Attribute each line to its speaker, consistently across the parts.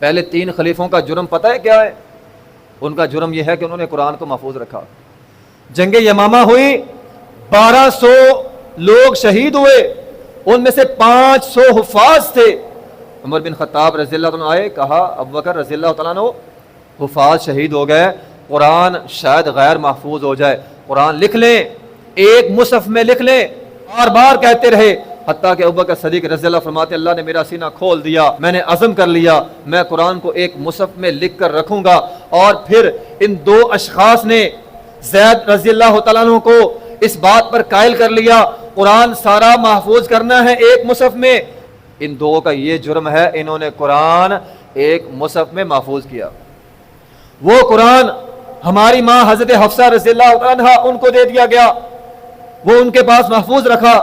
Speaker 1: پہلے 3 خلیفوں کا جرم پتہ ہے کیا ہے؟ ان کا جرم یہ ہے کہ انہوں نے قرآن کو محفوظ رکھا. جنگ یمامہ ہوئی، 1200 لوگ شہید ہوئے، ان میں سے 500 حفاظ تھے. عمر بن خطاب رضی اللہ عنہ آئے، کہا ابو بکر رضی اللہ تعالیٰ عنہ حفاظ شہید ہو گئے، قرآن شاید غیر محفوظ ہو جائے، قرآن لکھ لیں، ایک مصحف میں لکھ لیں. بار بار کہتے رہے، حتیٰ کہ ابوبکر صدیق رضی اللہ فرماتے اللہ نے میرا سینہ کھول دیا، میں نے عزم کر لیا میں قرآن کو ایک مصحف میں لکھ کر رکھوں گا. اور پھر ان 2 اشخاص نے زید رضی اللہ تعالیٰ عنہ کو اس بات پر قائل کر لیا قرآن سارا محفوظ کرنا ہے ایک مصحف میں. ان 2 کا یہ جرم ہے، انہوں نے قرآن ایک مصحف میں محفوظ کیا. وہ قرآن ہماری ماں حضرت حفصہ رضی اللہ عنہ ان کو دے دیا گیا، وہ ان کے پاس محفوظ رکھا.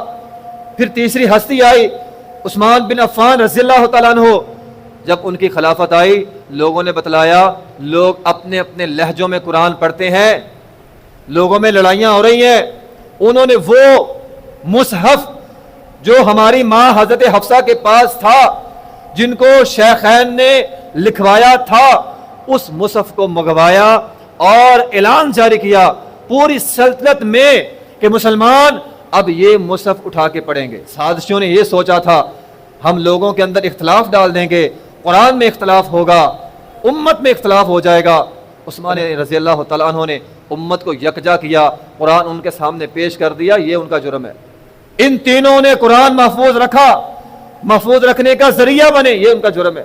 Speaker 1: پھر تیسری ہستی آئی عثمان بن عفان رضی اللہ تعالیٰ عنہ. جب ان کی خلافت آئی، لوگوں نے بتلایا لوگ اپنے اپنے لہجوں میں قرآن پڑھتے ہیں، لوگوں میں لڑائیاں ہو رہی ہیں. انہوں نے وہ مصحف جو ہماری ماں حضرت حفصہ کے پاس تھا، جن کو شیخین نے لکھوایا تھا، اس مصحف کو منگوایا اور اعلان جاری کیا پوری سلطنت میں کہ مسلمان اب یہ مصحف اٹھا کے پڑھیں گے. سازشوں نے یہ سوچا تھا ہم لوگوں کے اندر اختلاف ڈال دیں گے، قرآن میں اختلاف ہوگا، امت میں اختلاف ہو جائے گا. عثمان رضی اللہ تعالیٰ عنہ نے امت کو یکجا کیا، قرآن ان کے سامنے پیش کر دیا. یہ ان کا جرم ہے. ان تینوں نے قرآن محفوظ رکھا، محفوظ رکھنے کا ذریعہ بنے، یہ ان کا جرم ہے.